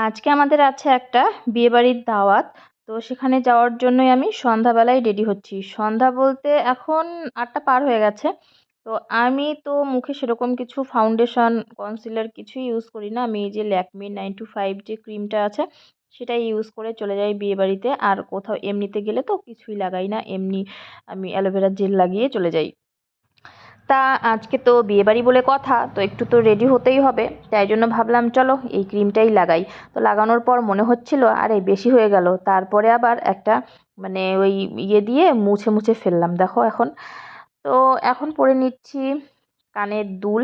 আজকে আমাদের আছে একটা বিয়েবাড়ির দাওয়াত। তো সেখানে যাওয়ার জন্যই আমি সন্ধ্যাবেলায় রেডি হচ্ছি। সন্ধ্যা বলতে এখন ৮টা পার হয়ে গেছে। তো আমি তো মুখে সেরকম কিছু ফাউন্ডেশন, কনসিলার কিছুই ইউজ করি না। আমি এই যে ল্যাকমির 925 যে ক্রিমটা আছে সেটাই ইউজ করে চলে যাই বিয়েবাড়িতে। আর কোথাও এমনিতে গেলে তো কিছুই লাগাই না। এমনি আমি অ্যালোভেরা জেল লাগিয়ে চলে যাই। তা আজকে তো বিয়েবাড়ি বলে কথা, তো একটু তো রেডি হতেই হবে। তাই জন্য ভাবলাম চলো এই ক্রিমটাই লাগাই। তো লাগানোর পর মনে হচ্ছিল আরে বেশি হয়ে গেল, তারপরে আবার একটা মানে ওই ইয়ে দিয়ে মুছে মুছে ফেললাম। দেখো এখন তো এখন পরে নিচ্ছি কানের দুল।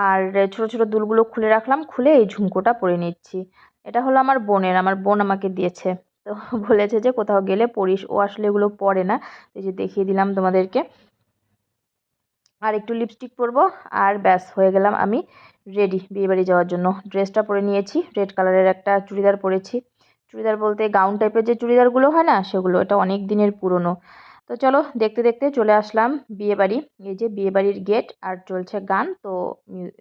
আর ছোট ছোট দুলগুলো খুলে রাখলাম, খুলে এই ঝুমকোটা পরে নিচ্ছি। এটা হলো আমার বোনের, আমার বোন আমাকে দিয়েছে। তো বলেছে যে কোথাও গেলে পরিস, ও আসলে এগুলো পরে না। এই যে দেখিয়ে দিলাম তোমাদেরকে। আর একটু লিপস্টিক পরবো, আর ব্যাস হয়ে গেলাম আমি রেডি বিয়েবাড়ি যাওয়ার জন্য। ড্রেসটা পরে নিয়েছি, রেড কালারের একটা চুড়িদার পরেছি। চুড়িদার বলতে গাউন টাইপের যে চুড়িদারগুলো হয় না সেগুলো, এটা অনেক দিনের পুরনো। তো চলো দেখতে দেখতে চলে আসলাম বিয়েবাড়ি। এই যে বিয়েবাড়ির গেট, আর চলছে গান। তো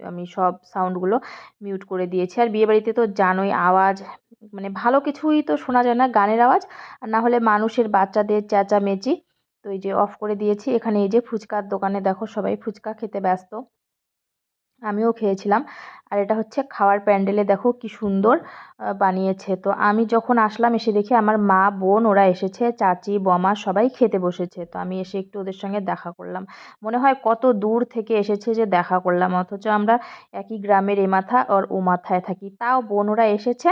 আমি সব সাউন্ডগুলো মিউট করে দিয়েছি। আর বিয়েবাড়িতে তো জানোই আওয়াজ মানে ভালো কিছুই তো শোনা যায় না, গানের আওয়াজ আর না হলে মানুষের বাচ্চাদের চেঁচামেচি। তো এই যে অফ করে দিয়েছি। এখানে এই যে ফুচকার দোকানে দেখো সবাই ফুচকা খেতে ব্যস্ত, আমিও খেয়েছিলাম। আর এটা হচ্ছে খাওয়ার প্যান্ডেলে, দেখো কি সুন্দর বানিয়েছে। তো আমি যখন আসলাম এসে দেখি আমার মা বোন ওরা এসেছে, চাচি বমা সবাই খেতে বসেছে। তো আমি এসে একটু ওদের সঙ্গে দেখা করলাম। মনে হয় কত দূর থেকে এসেছে যে দেখা করলাম, অথচ আমরা একই গ্রামের এ মাথা আর ও মাথায় থাকি। তাও বোন ওরা এসেছে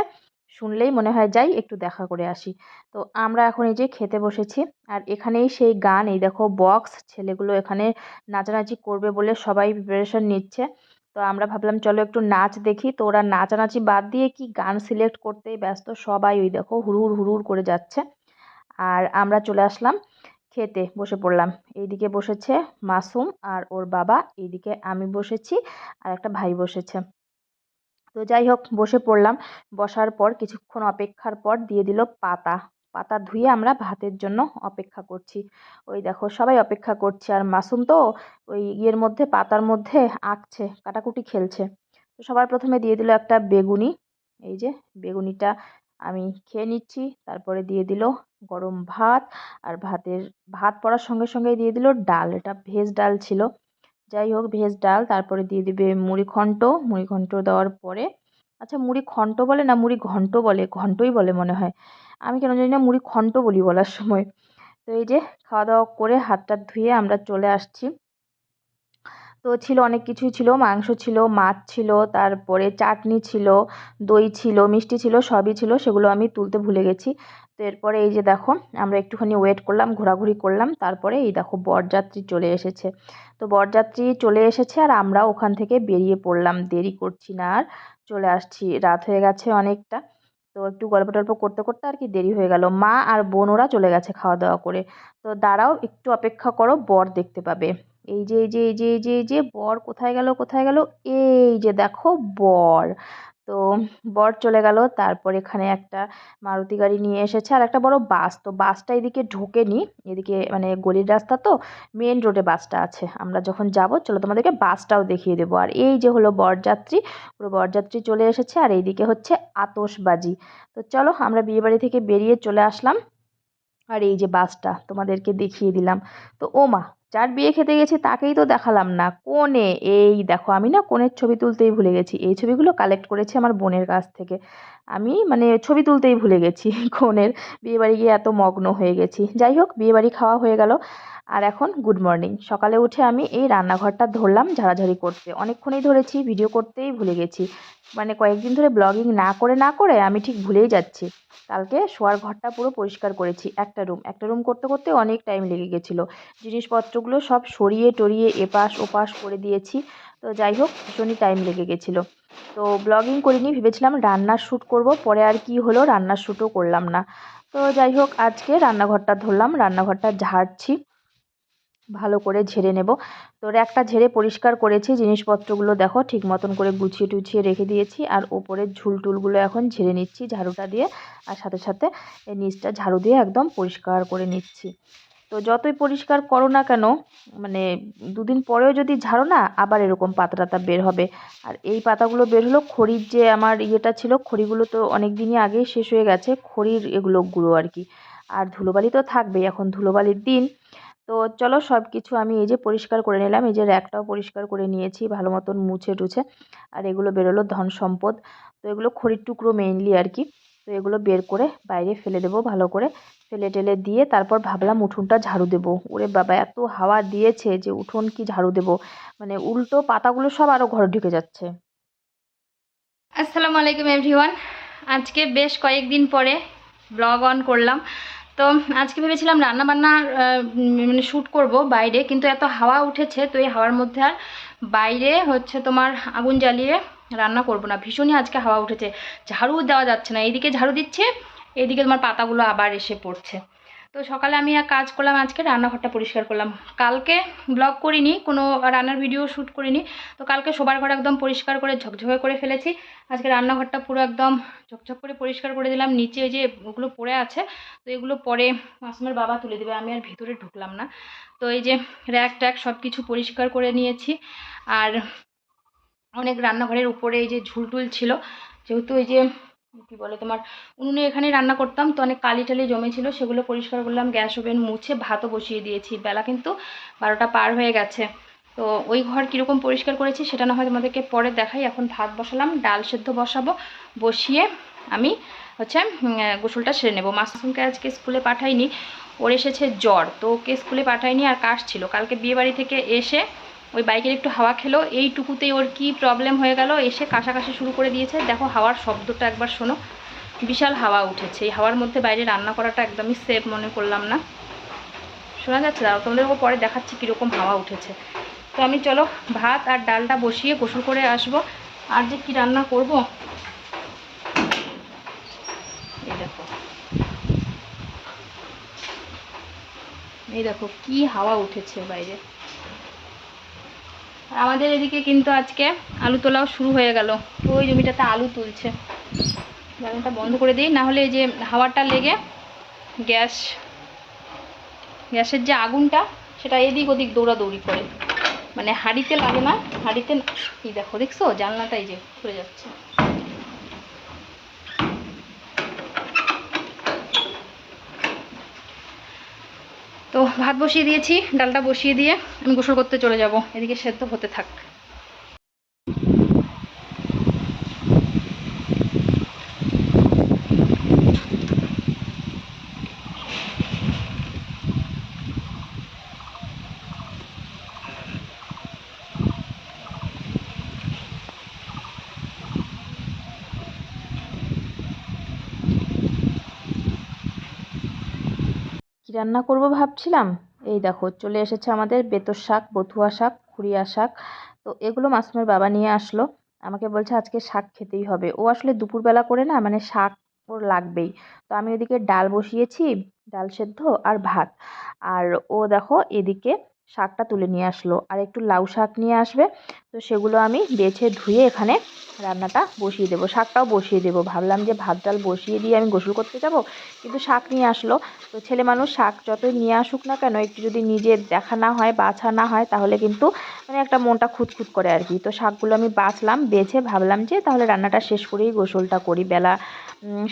শুনলেই মনে হয় যাই একটু দেখা করে আসি। তো আমরা এখন এই যে খেতে বসেছি। আর এখানেই সেই গান, এই দেখো বক্স, ছেলেগুলো এখানে নাচানাচি করবে বলে সবাই প্রিপারেশন নিচ্ছে। তো আমরা ভাবলাম চলো একটু নাচ দেখি। তো ওরা নাচানাচি বাদ দিয়ে কি গান সিলেক্ট করতেই ব্যস্ত সবাই, ওই দেখো হুড়ুর হুড়ুর করে যাচ্ছে। আর আমরা চলে আসলাম খেতে, বসে পড়লাম। এইদিকে বসেছে মাসুম আর ওর বাবা, এইদিকে আমি বসেছি আর একটা ভাই বসেছে। তো যাই হোক বসে পড়লাম। বসার পর কিছুক্ষণ অপেক্ষার পর দিয়ে দিল পাতা। পাতা ধুয়ে আমরা ভাতের জন্য অপেক্ষা করছি। ওই দেখো সবাই অপেক্ষা করছে, আর মাসুম তো ওই ইয়ের মধ্যে পাতার মধ্যে আঁকছে, কাটাকুটি খেলছে। তো সবার প্রথমে দিয়ে দিল একটা বেগুনি। এই যে বেগুনিটা আমি খেয়ে নিচ্ছি। তারপরে দিয়ে দিল গরম ভাত। আর ভাত পড়ার সঙ্গে সঙ্গে দিয়ে দিল ডাল, এটা ভেজ ডাল ছিল। যাই হোক ভেজ ডাল, তারপরে দিয়ে দিবে মুড়ি ঘন্ট। মুড়ি ঘন্ট দেওয়ার পরে, আচ্ছা মুড়ি ঘন্ট বলে না মুড়ি ঘন্ট বলে, ঘন্টই বলে মনে হয়। আমি কেন জানি না মুড়ি ঘন্ট বলি বলার সময়। তো এই যে খাওয়া দাওয়া করে হাত টাত ধুয়ে আমরা চলে আসছি। তো ছিল অনেক কিছুই, ছিল মাংস ছিল, মাছ ছিল, তারপরে চাটনি ছিল, দই ছিল, মিষ্টি ছিল, সবই ছিল। সেগুলো আমি তুলতে ভুলে গেছি। তো এরপরে এই যে দেখো আমরা একটুখানি ওয়েট করলাম, ঘোরাঘুরি করলাম। তারপরে এই দেখো বরযাত্রী চলে এসেছে। তো বরযাত্রী চলে এসেছে আর আমরা ওখান থেকে বেরিয়ে পড়লাম, দেরি করছি না আর, চলে আসছি। রাত হয়ে গেছে অনেকটা। তো একটু গল্প টল্প করতে করতে আর কি দেরি হয়ে গেল। মা আর বোন ওরা চলে গেছে খাওয়া দাওয়া করে। তো দাঁড়াও একটু অপেক্ষা করো, বর দেখতে পাবে। এই যে এই যে এই যে এই যে এই যে বর কোথায় গেল কোথায় গেল, এই যে দেখো বর। তো বর চলে গেল। তারপর এখানে একটা মারুতি গাড়ি নিয়ে এসেছে আর একটা বড় বাস। তো বাসটা এদিকে ঢোকেনি, এদিকে মানে গলির রাস্তা তো, মেন রোডে বাসটা আছে। আমরা যখন যাব চলো তোমাদেরকে বাসটাও দেখিয়ে দেবো। আর এই যে হলো বরযাত্রী, পুরো বরযাত্রী চলে এসেছে। আর এইদিকে হচ্ছে আতশবাজি। তো চলো আমরা বিয়েবাড়ি থেকে বেরিয়ে চলে আসলাম। আর এই যে বাসটা তোমাদেরকে দেখিয়ে দিলাম। তো ও মা, যার বিয়ে খেতে গেছি তাকেই তো দেখালাম না, কোণে এই দেখো। আমি না কোণের ছবি তুলতেই ভুলে গেছি। এই ছবিগুলো কালেক্ট করেছি আমার বোনের কাছ থেকে। আমি মানে ছবি তুলতেই ভুলে গেছি কোণের, বিয়েবাড়ি গিয়ে এত মগ্ন হয়ে গেছি। যাই হোক বিয়েবাড়ি খাওয়া হয়ে গেল। আর এখন গুড মর্নিং। সকালে উঠে আমি এই রান্নাঘরটা ধরলাম ঝাড়াঝাড়ি করতে, অনেকক্ষণই ধরেছি, ভিডিও করতেই ভুলে গেছি। মানে কয়েকদিন ধরে ব্লগিং না করে না করে আমি ঠিক ভুলেই যাচ্ছি। কালকে শোয়ার ঘরটা পুরো পরিষ্কার করেছি, একটা রুম করতে করতে অনেক টাইম লেগে গেছিলো। জিনিসপত্রগুলো সব সরিয়ে টরিয়ে এপাশ ওপাশ করে দিয়েছি। তো যাই হোক ভীষণই টাইম লেগে গেছিলো। তো ব্লগিং করিনি, ভেবেছিলাম রান্নার শ্যুট করব, পরে আর কি হলো রান্নার শ্যুটও করলাম না। তো যাই হোক আজকে রান্নাঘরটা ধরলাম, রান্নাঘরটা ঝাড়ছি, ভালো করে ঝেড়ে নেব। তো একটা ঝেড়ে পরিষ্কার করেছি, জিনিসপত্রগুলো দেখো ঠিক মতন করে গুছিয়ে টুছিয়ে রেখে দিয়েছি। আর ওপরের ঝুলটুলগুলো এখন ঝেড়ে নিচ্ছি ঝাড়ুটা দিয়ে। আর সাথে সাথে এই নিচটা ঝাড়ু দিয়ে একদম পরিষ্কার করে নিচ্ছি। তো যতই পরিষ্কার করো না কেন, মানে 2 দিন পরেও যদি ঝাড়ো না, আবার এরকম পাতা টাতা বের হবে। আর এই পাতাগুলো বের হলো খড়ির যে আমার ইয়েটা ছিল, খড়িগুলো তো অনেক দিনই আগেই শেষ হয়ে গেছে, খড়ির এগুলো গুঁড়ো আর কি। আর ধুলোবালি তো থাকবেই, এখন ধুলোবালির দিন। তো চলো সব কিছু আমি এই যে পরিষ্কার করে নিলাম, এই যে র্যাকটাও পরিষ্কার করে নিয়েছি ভালো মতন মুছে টুছে। আর এগুলো বেরোলো ধন সম্পদ। তো এগুলো খড়ির টুকরো মেইনলি আর কি। তো এগুলো বের করে বাইরে ফেলে দেবো ভালো করে, ফেলে টেলে দিয়ে তারপর ভাবলাম উঠোনটা ঝাড়ু দেবো। ওরে বাবা, এত হাওয়া দিয়েছে যে উঠোন কি ঝাড়ু দেবো, মানে উল্টো পাতাগুলো সব আরও ঘরে ঢুকে যাচ্ছে। আসসালামু আলাইকুম এভরিওয়ান। আজকে বেশ কয়েকদিন পরে ব্লগ অন করলাম। তো আজকে ভেবেছিলাম রান্না বান্নার মানে শ্যুট করব বাইরে, কিন্তু এত হাওয়া উঠেছে, তো এই হাওয়ার মধ্যে আর বাইরে হচ্ছে তোমার আগুন জ্বালিয়ে রান্না করব না। ভীষণই আজকে হাওয়া উঠেছে, ঝাড়ু দেওয়া যাচ্ছে না। এইদিকে ঝাড়ু দিচ্ছে, এইদিকে তোমার পাতাগুলো আবার এসে পড়ছে। তো সকালে আমি এক কাজ করলাম, আজকে রান্নাঘরটা পরিষ্কার করলাম। কালকে ব্লগ করিনি, কোনো রান্নার ভিডিও শ্যুট করিনি। তো কালকে শোবার ঘর একদম পরিষ্কার করে ঝকঝকে করে ফেলেছি। আজকে রান্নাঘরটা পুরো একদম ঝকঝক করে পরিষ্কার করে দিলাম। নিচে ওই যে ওগুলো পড়ে আছে, তো এগুলো পরে মাসুমের বাবা তুলে দেবে, আমি আর ভিতরে ঢুকলাম না। তো এই যে র্যাক ট্যাক সব কিছু পরিষ্কার করে নিয়েছি। আর অনেক রান্নাঘরের উপরে এই যে ঝুলটুল ছিল, যেহেতু এই যে কী বলে তোমার উনুনে এখানে রান্না করতাম, তো অনেক কালি টালি জমেছিল, সেগুলো পরিষ্কার করলাম। গ্যাস ওভেন মুছে ভাতও বসিয়ে দিয়েছি। বেলা কিন্তু 12টা পার হয়ে গেছে। তো ওই ঘর কীরকম পরিষ্কার করেছি সেটা না হয় তোমাদেরকে পরে দেখাই। এখন ভাত বসালাম, ডাল সেদ্ধ বসাবো, বসিয়ে আমি হচ্ছে গোসলটা সেরে নেবো। মাসুমকে আজকে স্কুলে পাঠাইনি, ওর এসেছে জ্বর, তো ওকে স্কুলে পাঠাইনি। আর কাশ ছিল, কালকে বিয়েবাড়ি থেকে এসে ওই বাইকের একটু হাওয়া খেলো, এইটুকুতেই ওর কি প্রবলেম হয়ে গেল, এসে কাশাকাশি শুরু করে দিয়েছে। দেখো হাওয়ার শব্দটা একবার শোনো, বিশাল হাওয়া উঠেছে। এই হাওয়ার মধ্যে বাইরে রান্না করাটা একদমই সেফ মনে করলাম না। শোনা যাচ্ছে? দাঁড়াও, তোমাদেরকে পরে দেখাচ্ছি কীরকম হাওয়া উঠেছে। তো আমি চলো ভাত আর ডালটা বসিয়ে গোসল করে আসবো। আর যে কি রান্না করব, এই দেখো, এই দেখো কি হাওয়া উঠেছে বাইরে। আমাদের এদিকে কিন্তু আজকে আলু তোলাও শুরু হয়ে গেল। ওই জমিটাতে আলু তুলছে। জ্বালানিটা বন্ধ করে দিই, না হলে এই যে হাওয়াটা লেগে গ্যাসের যে আগুনটা সেটা এদিক ওদিক দৌড়াদৌড়ি করে, মানে হাঁড়িতে লাগে না। হাঁড়িতে এই দেখো, দেখছো জানলাটা এই যে খুলে যাচ্ছে। তো ভাত বসিয়ে দিয়েছি, ডালটা বসিয়ে দিয়ে আমি গোসল করতে চলে যাব। এদিকে সেদ্ধ হতে থাক। কি রান্না করব ভাবছিলাম, এই দেখো চলে এসেছে আমাদের বেতর শাক, বথুয়া শাক, খুরিয়া শাক। তো এগুলো মাসুমের বাবা নিয়ে আসলো, আমাকে বলছে আজকে শাক খেতেই হবে। ও আসলে দুপুরবেলা করে না, মানে শাক ওর লাগবেই। তো আমি ওদিকে ডাল বসিয়েছি, ডাল সেদ্ধ আর ভাত। আর ও দেখো এদিকে শাকটা তুলে নিয়ে আসলো, আর একটু লাউ শাক নিয়ে আসবে। তো সেগুলো আমি বেছে ধুয়ে এখানে রান্নাটা বসিয়ে দেবো, শাকটাও বসিয়ে দেবো। ভাবলাম যে ভাত ডাল বসিয়ে দিয়ে আমি গোসল করতে যাব, কিন্তু শাক নিয়ে আসলো। তো ছেলে মানুষ শাক যতই নিয়ে আসুক না কেন, একটু যদি নিজের দেখা না হয়, বাছা না হয়, তাহলে কিন্তু মানে একটা মনটা খুঁতখুত করে আর কি। তো শাকগুলো আমি বাছলাম, বেছে ভাবলাম যে তাহলে রান্নাটা শেষ করেই গোসলটা করি। বেলা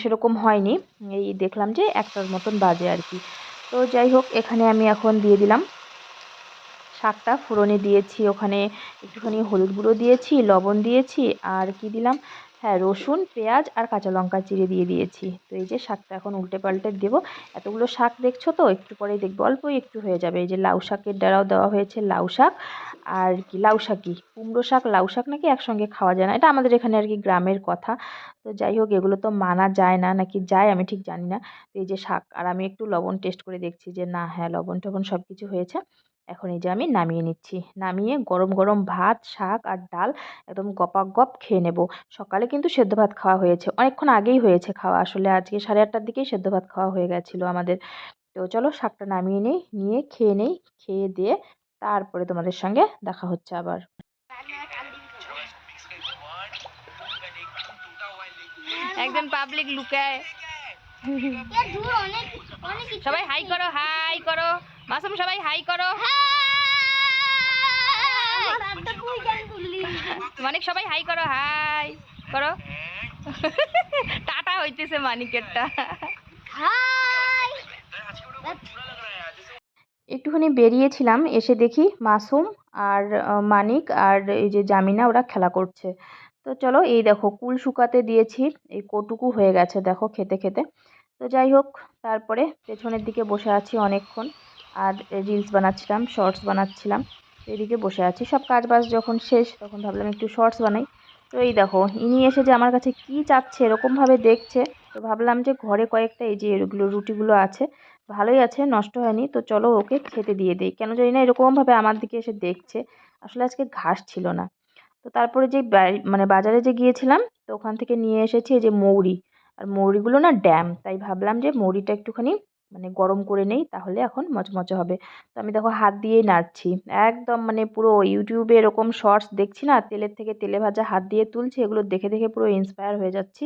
সেরকম হয়নি, এই দেখলাম যে 1টার মতন বাজে আর কি। তো যাই হোক, এখানে আমি এখন দিয়ে দিলাম শাকটা, ফোড়নে দিয়েছি ওখানে একটুখানি হলুদ গুঁড়ো দিয়েছি, লবণ দিয়েছি, আর কি দিলাম, হ্যাঁ রসুন, পেঁয়াজ আর কাঁচা লঙ্কা চিড়ে দিয়ে দিয়েছি। তো এই যে শাকটা এখন উল্টে পাল্টে দেবো। এতগুলো শাক দেখছো তো, একটু পরেই দেখবো অল্পই একটু হয়ে যাবে। এই যে লাউ শাকের ডাঁড়াও দেওয়া হয়েছে, লাউ শাক আর কি লাউ শাকই, কুমড়ো শাক লাউ শাক নাকি একসঙ্গে খাওয়া যায় না, এটা আমাদের এখানে আর কি গ্রামের কথা। তো যাই হোক, এগুলো তো মানা যায় না, নাকি যায় আমি ঠিক জানি না। তো এই যে শাক, আর আমি একটু লবণ টেস্ট করে দেখছি যে না, হ্যাঁ লবণ টবণ সব কিছু হয়েছে। এখন এই যে আমি নামিয়ে নিচ্ছি, নামিয়ে গরম গরম ভাত, শাক আর ডাল একদম গপাগপ খেয়ে নেব। সকালে কিন্তু সেদ্ধ ভাত খাওয়া হয়েছে, অনেকক্ষণ আগেই হয়েছে খাওয়া, আসলে আজকে 8:30টার দিকেই সেদ্ধ ভাত খাওয়া হয়ে গেছিলো আমাদের। তো চলো শাকটা নামিয়ে নিই, নিয়ে খেয়ে নেই, খেয়ে দিয়ে তারপরে তোমাদের সঙ্গে দেখা হচ্ছে আবার। একজন পাবলিক লুকায়। সবাই হাই করো, হাই করো, মাসুম সবাই হাই করো। মানিক সবাই হাই করো, হাই করো। টাটা হইতেছে মানিকেরটা। একটুখানি বেরিয়েছিলাম, এসে দেখি মাসুম আর মানিক আর এই যে জামিনা ওরা খেলা করছে। তো চলো, এই দেখো কুল শুকাতে দিয়েছি, এই কটুকু হয়ে গেছে দেখো খেতে খেতে। তো যাই হোক, তারপরে পেছনের দিকে বসে আছি অনেকক্ষণ, আর রিলস বানাচ্ছিলাম, শর্টস বানাচ্ছিলাম। তো এদিকে বসে আছি, সব কাজ বাজ যখন শেষ তখন ভাবলাম একটু শর্টস বানাই। তো এই দেখো ইনি এসে যে আমার কাছে কি চাচ্ছে এরকমভাবে দেখছে, তো ভাবলাম যে ঘরে কয়েকটা এই যে এগুলো রুটিগুলো আছে, ভালোই আছে, নষ্ট হয়নি, তো চলো ওকে খেতে দিয়ে দিই। কেন জানি না এরকমভাবে আমার দিকে এসে দেখছে। আসলে আজকে ঘাস ছিল না। তো তারপরে যে মানে বাজারে যে গিয়েছিলাম, তো ওখান থেকে নিয়ে এসেছি এই যে মৌরি। আর মৌরিগুলো না ড্যাম, তাই ভাবলাম যে মৌরিটা একটুখানি মানে গরম করে নেই, তাহলে এখন মচমচে হবে। তো আমি দেখো হাত দিয়েই নাড়ছি, একদম মানে পুরো ইউটিউবে এরকম শর্টস দেখছি না, তেলের থেকে তেলে ভাজা হাত দিয়ে তুলছি, এগুলো দেখে দেখে পুরো ইন্সপায়ার হয়ে যাচ্ছি।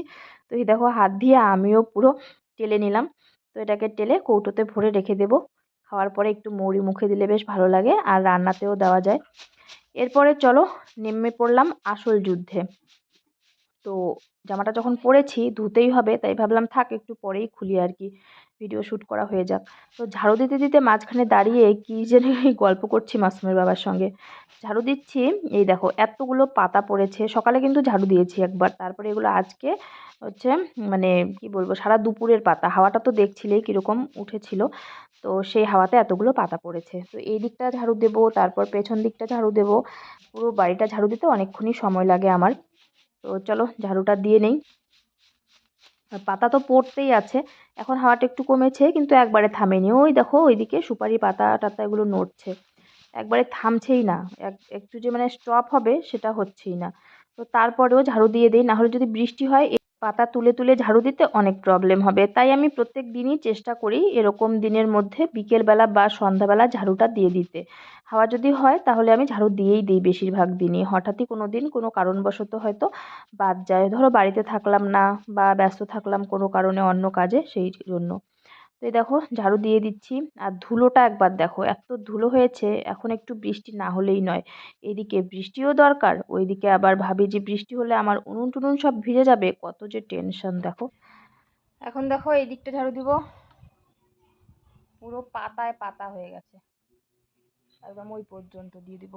তো এই দেখো হাত দিয়ে আমিও পুরো টেলে নিলাম। তো এটাকে টেলে কৌটোতে ভরে রেখে দেবো। খাওয়ার পরে একটু মৌরি মুখে দিলে বেশ ভালো লাগে, আর রান্নাতেও দেওয়া যায়। এরপরে চলো নেমে পড়লাম আসল যুদ্ধে। তো জামাটা যখন পরেছি ধুতেই হবে, তাই ভাবলাম থাক একটু পরেই খুলি আর কি, ভিডিও শ্যুট করা হয়ে যাক। তো ঝাড়ু দিতে দিতে মাঝখানে দাঁড়িয়ে কি যেন গল্প করছি মাসুমের বাবার সঙ্গে। ঝাড়ু দিচ্ছি, এই দেখো এতগুলো পাতা পড়েছে, সকালে কিন্তু ঝাড়ু দিয়েছি একবার, তারপরে এগুলো আজকে হচ্ছে মানে কি বলবো সারা দুপুরের পাতা, হাওয়াটা তো দেখছিলেই কীরকম উঠেছিল। তো সেই হাওয়াতে এতগুলো পাতা পড়েছে, তো এই দিকটা ঝাড়ু দেবো, তারপর পেছন দিকটা ঝাড়ু দেবো। পুরো বাড়িটা ঝাড়ু দিতে অনেকক্ষণই সময় লাগে আমার। তো চলো ঝাড়ুটা দিয়ে নেই। আর পাতা তো পড়তেই আছে। এখন হাওয়াটা একটু কমেছে কিন্তু একবারে থামেনি, ওই দেখো ওইদিকে সুপারি পাতা টাতা এগুলো নড়ছে, একবারে থামছেই না। একটু যে মানে স্টপ হবে সেটা হচ্ছেই না। তো তারপরেও ঝাড়ু দিয়ে দিই, না হলে যদি বৃষ্টি হয় এই পাতা তুলে তুলে ঝাড়ু দিতে অনেক প্রবলেম হবে, তাই আমি প্রত্যেক দিনই চেষ্টা করি এরকম দিনের মধ্যে বিকেলবেলা বা সন্ধ্যাবেলা ঝাড়ুটা দিয়ে দিতে। হাওয়া যদি হয় তাহলে আমি ঝাড়ু দিয়েই দিই বেশিরভাগ দিনই, হঠাৎই কোনো দিন কোনো কারণবশত হয়তো বাদ যায়, ধরো বাড়িতে থাকলাম না বা ব্যস্ত থাকলাম কোনো কারণে অন্য কাজে, সেই জন্য। তো এই দেখো ঝাড়ু দিয়ে দিচ্ছি। আর ধুলোটা একবার দেখো, এত ধুলো হয়েছে, এখন একটু বৃষ্টি না হলেই নয়। এদিকে বৃষ্টিও দরকার, ওইদিকে আবার ভাবি যে বৃষ্টি হলে আমার উনুন টুনুন সব ভিজে যাবে, কত যে টেনশন দেখো। এখন দেখো এই দিকটা ঝাড়ু দিব, পুরো পাতায় পাতা হয়ে গেছে, একদম ওই পর্যন্ত দিয়ে দিব।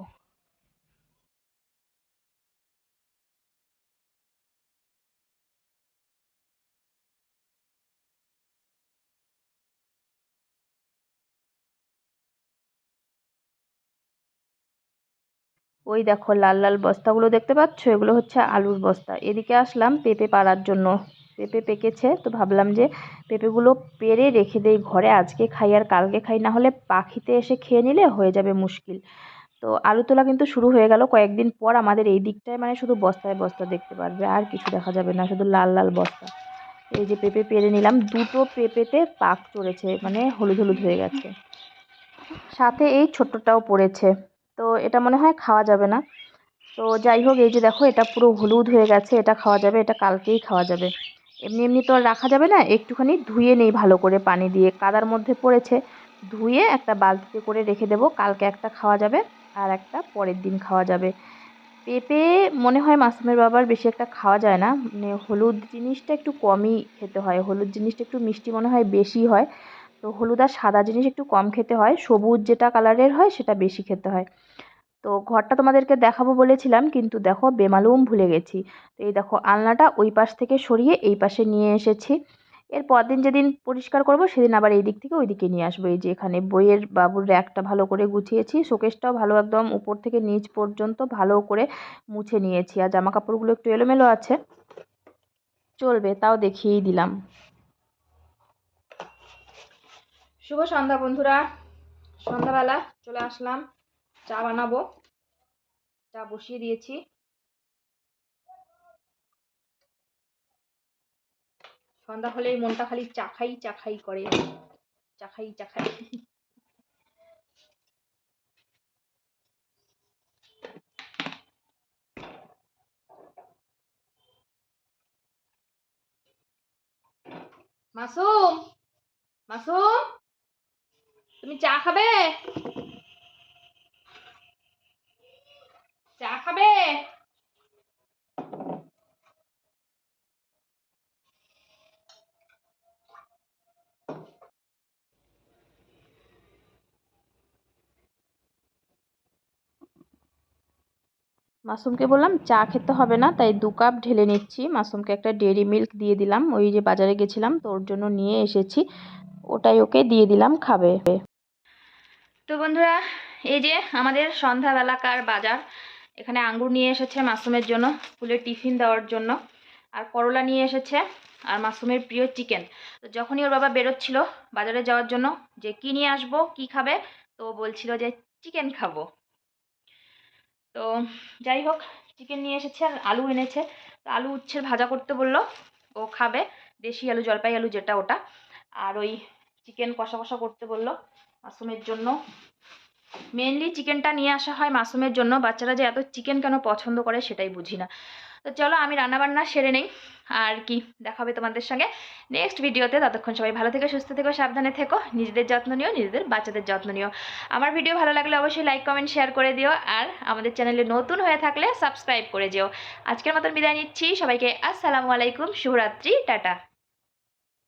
ওই দেখো লাল লাল বস্তাগুলো দেখতে পাচ্ছ, এগুলো হচ্ছে আলুর বস্তা। এদিকে আসলাম পেঁপে পাড়ার জন্য, পেঁপে পেকেছে, তো ভাবলাম যে পেঁপেগুলো পেড়ে রেখে দেই ঘরে, আজকে খাই আর কালকে খাই, না হলে পাখিতে এসে খেয়ে নিলে হয়ে যাবে মুশকিল। তো আলু তোলা কিন্তু শুরু হয়ে গেল, কয়েকদিন পর আমাদের এই দিকটায় মানে শুধু বস্তায় বস্তা দেখতে পারবে, আর কিছু দেখা যাবে না, শুধু লাল লাল বস্তা। এই যে পেঁপে পেড়ে নিলাম, দুটো পেঁপেতে পাক চড়েছে, মানে হলুদ হলুদ হয়ে গেছে, সাথে এই ছোট্টটাও পড়েছে। তো এটা মনে হয় খাওয়া যাবে না। তো যাই হোক, এই যে দেখো এটা পুরো হলুদ হয়ে গেছে, এটা খাওয়া যাবে, এটা কালকেই খাওয়া যাবে। এমনি এমনি তো আর রাখা যাবে না, একটুখানি ধুয়ে নেই ভালো করে পানি দিয়ে, কাদার মধ্যে পড়েছে। ধুয়ে একটা বালতিতে করে রেখে দেবো, কালকে একটা খাওয়া যাবে আর একটা পরের দিন খাওয়া যাবে। পেঁপে মনে হয় মাসুমের বাবার বেশি একটা খাওয়া যায় না, মানে হলুদ জিনিসটা একটু কমই খেতে হয়, হলুদ জিনিসটা একটু মিষ্টি মনে হয় বেশি হয়। তো হলুদ আর সাদা জিনিস একটু কম খেতে হয়, সবুজ যেটা কালারের হয় সেটা বেশি খেতে হয়। তো ঘরটা তোমাদেরকে দেখাবো বলেছিলাম, কিন্তু দেখো বেমালুম ভুলে গেছি। তো এই দেখো আলনাটা ওই পাশ থেকে সরিয়ে এই পাশে নিয়ে এসেছি। এর পরদিন যেদিন পরিষ্কার করব সেদিন আবার এই দিক থেকে ওই দিকে নিয়ে আসবো। এই যে এখানে বইয়ের বাবুর র্যাকটা ভালো করে গুছিয়েছি, শোকেসটাও ভালো একদম উপর থেকে নিচ পর্যন্ত ভালো করে মুছে নিয়েছি, আর জামা কাপড়গুলো একটু এলোমেলো আছে, চলবে, তাও দেখিয়েই দিলাম। শুভ সন্ধ্যা বন্ধুরা, সন্ধ্যাবেলা চলে আসলাম, চা বানাবো, চা বসিয়ে দিয়েছি। সন্ধ্যা হলেই মনটা খালি চাখাই চাখাই করে, চাখাই চাখাই। মাসুম, মাসুম তুমি চা খাবে? চা খাবে? মাসুমকে বললাম চা খেতে হবে না, তাই 2 কাপ ঢেলে নিচ্ছি। মাসুমকে একটা ডেইরি মিল্ক দিয়ে দিলাম, ওই যে বাজারে গেছিলাম তো ওর জন্য নিয়ে এসেছি, ওটাই ওকে দিয়ে দিলাম, খাবে। তো বন্ধুরা, এই যে আমাদের সন্ধ্যাবেলাকার বাজার। এখানে আঙ্গুর নিয়ে এসেছে মাসুমের জন্য, স্কুলে টিফিন দেওয়ার জন্য, আর করলা নিয়ে এসেছে, আর মাসুমের প্রিয় চিকেন। তো যখনই ওর বাবা বেরোচ্ছিল বাজারে যাওয়ার জন্য যে কী নিয়ে আসবো, কী খাবে, তো ও বলছিল যে চিকেন খাবো। তো যাই হোক, চিকেন নিয়ে এসেছে আর আলু এনেছে। তো আলু উচ্ছের ভাজা করতে বললো, ও খাবে, দেশি আলু, জলপাই আলু যেটা ওটা। আর ওই চিকেন কষা কষা করতে বললো মাসুমের জন্য। মেনলি চিকেনটা নিয়ে আসা হয় মাসুমের জন্য, বাচ্চারা যে এত চিকেন কেন পছন্দ করে সেটাই বুঝি না। তো চলো আমি রান্নাবান্না সেরে নেই, আর কি দেখাবে তোমাদের সঙ্গে নেক্সট ভিডিওতে। ততক্ষণ সবাই ভালো থেকো, সুস্থ থেকো, সাবধানে থেকো, নিজেদের যত্ন নিও, নিজেদের বাচ্চাদের যত্ন নিও। আমার ভিডিও ভালো লাগলে অবশ্যই লাইক কমেন্ট শেয়ার করে দিও, আর আমাদের চ্যানেলে নতুন হয়ে থাকলে সাবস্ক্রাইব করে যেও। আজকের মতন বিদায় নিচ্ছি, সবাইকে আসসালামু আলাইকুম, শুভরাত্রি, টাটা।